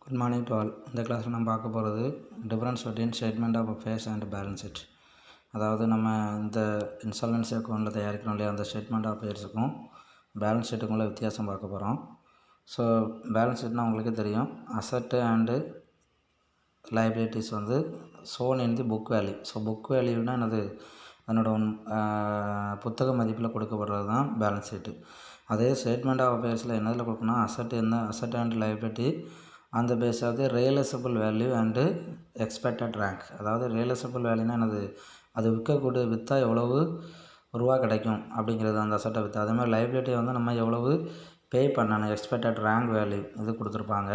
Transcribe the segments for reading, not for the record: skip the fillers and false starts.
Good morning to all. இந்த கிளாஸில் நம்ம பார்க்க போகிறது difference between statement of affairs and balance sheet. அதாவது நம்ம இந்த இன்சால்வன்சி அக்கௌண்ட்டில் தயாரிக்கிறோம் இல்லையா, அந்த ஸ்டேட்மெண்ட் ஆஃப் அஃபேர்ஸுக்கும் பேலன்ஸ் ஷீட்டுக்குள்ள வித்தியாசம் பார்க்க போகிறோம். ஸோ பேலன்ஸ் ஷீட்னால் உங்களுக்கு தெரியும், அசட்டு அண்டு லைபிலிட்டிஸ் வந்து shown in the book value. So book வேல்யூனா என்னது, அதனோட புத்தக மதிப்பில் கொடுக்கப்படுறது தான் பேலன்ஸ் ஷீட்டு. அதே ஸ்டேட்மெண்ட் ஆஃப் அஃபேர்ஸில் என்னதில் கொடுக்கணும், அசட் அண்ட் லைபிலிட்டி அந்த base of the realisable value and expected rank. அதாவது ரியலைசபிள் வேல்யூனா என்னது, அது விற்றா எவ்வளவு ரூபா கிடைக்கும் அப்படிங்கிறது அந்த அசட்டை விற்றா. அதேமாதிரி லைபிலிட்டி வந்து நம்ம எவ்வளவு பே பண்ணணும், எக்ஸ்பெக்டட் ரேங்க் வேல்யூ இது கொடுத்துருப்பாங்க.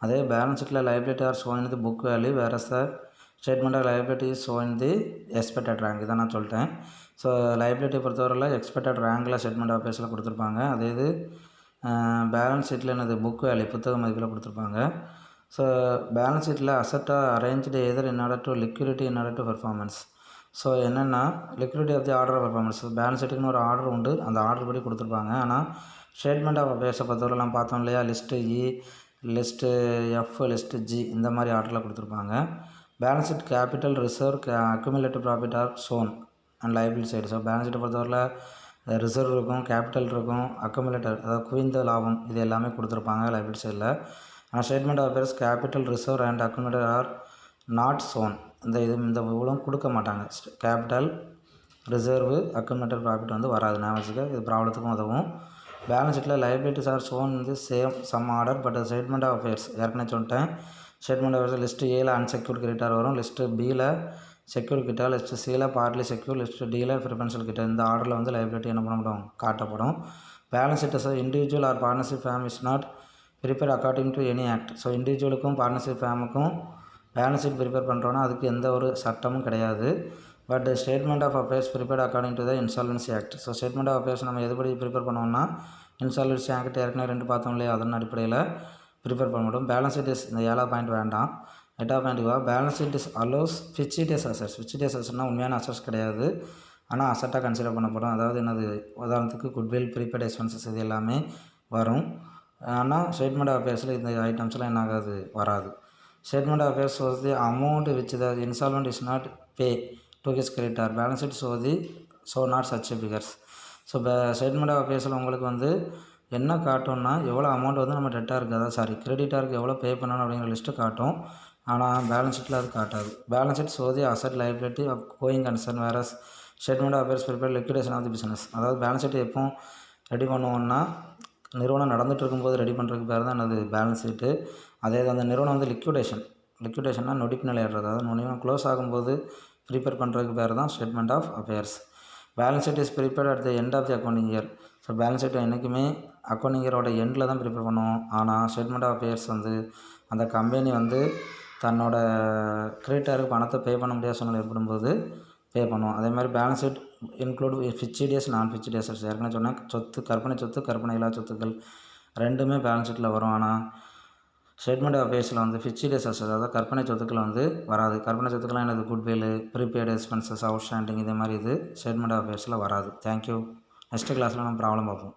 அதே பேலன்ஸ் ஷீட்டில் liability are show in the book value, வேற statement of liability show in the expected rank. இதான் நான் சொல்லிட்டேன். ஸோ லைபிலிட்டி பொறுத்தவரையில் எக்ஸ்பெக்டட் ரேங்கில் ஸ்டேட்மெண்ட் ஆஃப் அஃபேர்ஸில் கொடுத்துருப்பாங்க. அதே இது பேலன்ஸ் ஷீட்டில் என்னது, புக் வேல்யூ புத்தக மதிப்பில் கொடுத்துருப்பாங்க. ஸோ பேலன்ஸ் ஷீட்டில் அசட்டாக arranged either in order to liquidity in order to performance. So என்னென்னா liquidity of the order of performance, balance ஷீட்டுக்குன்னு ஒரு ஆர்டர் உண்டு, அந்த ஆர்டர் படி கொடுத்துருப்பாங்க. ஆனால் ஸ்டேட்மெண்ட் ஆஃப் அஃபேர்ஸை பொறுத்தவரை நம்ம பார்த்தோம் இல்லையா, list E, list F, list G, இந்த மாதிரி ஆர்டரில் கொடுத்துருப்பாங்க. Balance sheet capital reserve accumulative profit are shown and liability side. So balance ஷீட்டை பொறுத்தவரையில் ரிசர்வ் இருக்கும், கேபிட்டல் இருக்கும், அக்குமுலேட்டர் அதாவது குவிந்த லாபம், இது எல்லாமே கொடுத்துருப்பாங்க லைபிலிட்டி சைடில். ஆனால் statement of affairs capital reserve and accumulator are not shown. இந்த இவ்வளோ கொடுக்க மாட்டாங்க. கேபிட்டல் ரிசர்வு அக்குமுலேட்டர் ப்ராஃபிட் வந்து வராது. ஞாபகம், இது ப்ராப்ளத்துக்கும் உதவும். பேலன்ஸ் ஷீட்டில் லைபிலிட்டிஸ் ஆர் ஷோன் வந்து some order, but statement of affairs ஏற்கனவே சொல்லிட்டேன். ஸ்டேட்மெண்ட் ஆஃப் அஃபேர்ஸ் லிஸ்ட்டு ஏல அன்செக்யூர்ட் கிரெடிட்டார் வரும், லிஸ்ட்டு பியில் செக்யூர் கிட்ட, லிஸ்ட்டு சியில் பார்ட்லி செக்யூர், லிஸ்ட்டு டியில் ப்ரிஃபரன்ஷியல் கிட்ட. இந்த ஆர்டரில் வந்து லைபிலிட்டி என்ன பண்ணப்படும், காட்டப்படும். Balance sheet individual or partnership firm is not prepare according to any act. So இண்டிவிஜுவலுக்கும் பார்ட்னர்ஷிப் ஃபேமுக்கும் பேலன்ஸ் ஷீட் ப்ரிப்பேர் பண்ணுறோன்னா அதுக்கு எந்த ஒரு சட்டமும் கிடையாது. But statement of affairs prepared according to the insolvency act. So statement of affairs நம்ம எதுபடி ப்ரிப்பேர் பண்ணுவோம்னா, இன்சால்வன்சி ஆக்ட் ஏற்கனவே 2 பார்த்தோம் இல்லையா, அதன் அடிப்படையில் ப்ரிப்பேர் பண்ண முடியும். பேலன்ஸ் ஷீட் இஸ் இந்த 7 பாயிண்ட் வேண்டாம். 8 பாயிண்ட்டுவா, balance sheet is allows fictitious assets. Fictitious அசட்ஸ்னால் உண்மையான அசட்ஸ் கிடையாது, ஆனால் அசட்டாக கன்சிடர் பண்ணப்படும். அதாவது என்னது, உதாரணத்துக்கு குட்வில், ப்ரீபெய்ட் எக்ஸ்பென்சஸ், இது எல்லாமே வரும். ஆனால் ஸ்டேட்மெண்ட் ஆஃப் அஃபேர்ஸில் இந்த ஐட்டம்ஸ்லாம் என்ன ஆகாது, வராது. Statement of affairs shows the amount which the insolvent is not pay to his creditor. Balance sheet show not such figures. So statement of அஃபேர்ஸில் உங்களுக்கு வந்து என்ன காட்டும்னா, எவ்வளோ அமௌண்ட் வந்து நம்ம டெட்டாக இருக்குது, அதாவது கிரெடிட்டாருக்கு எவ்வளோ பே பண்ணணும் அப்படிங்கிற லிஸ்ட்டு காட்டும். ஆனால் பேலன்ஸ் ஷீட்டில் அது காட்டாது. Balance sheet show the asset liability of going concern, வேற statement of affairs prepare liquidation of the business. அதாவது பேலன்ஸ் ஷீட் எப்போ ரெடி பண்ணுவோம்னா, நிறுவனம் நடந்துகிட்டு இருக்கும்போது ரெடி பண்ணுறதுக்கு பேர் தான் என்னது, பேலன்ஸ் ஷீட்டு. அதே அந்த நிறுவனம் வந்து லிக்விடேஷன்னா நொடிப்பு நிலையிடுறது, அதாவது நிறுவனம் க்ளோஸ் ஆகும்போது ப்ரிப்பேர் பண்ணுறதுக்கு பேர் தான் statement of affairs. Balance sheet is prepared at the end of the accounting year. So balance sheet என்றைக்குமே அக்கௌண்டிங் இயரோட எண்டில் தான் ப்ரிப்பேர் பண்ணுவோம். ஆனால் ஸ்டேட்மெண்ட் ஆஃப் அஃபேர்ஸ் வந்து அந்த கம்பெனி வந்து தன்னோட கிரெடிட்டாருக்கு பணத்தை பே பண்ண முடியாத சூழ்நிலை ஏற்படும்போது பே பண்ணுவோம். அதே மாதிரி பேலன்ஸ் ஷீட் இன்க்ளூட் ஃபிக்ஸ்டேஸ், நான் ஃபிக்ஸ்டேஸ். ஏற்கனவே சொன்னால் கற்பனை சொத்து, கற்பனை இல்லா சொத்துக்கள் ரெண்டுமே பேலன்ஸ் ஷீட்டில் வரும். ஆனால் ஸ்டேட்மெண்ட் ஆஃப் அஃபேர்ஸில் வந்து ஃபிக்ஸ்டேஸ் அதாவது கற்பனை சொத்துக்கள் வந்து வராது. கற்பனை சொத்துக்கள்லாம் என்னது, குட்வில், ப்ரீபெய்டு எக்ஸ்பென்சஸ், அவுட்ஸ்டாண்டிங், இதே மாதிரி இது ஸ்டேட்மெண்ட் ஆஃப் அஃபேர்ஸில் வராது. தேங்க்யூ. நெக்ஸ்ட் கிளாஸில் நம்ம ப்ராப்ளம் பார்ப்போம்.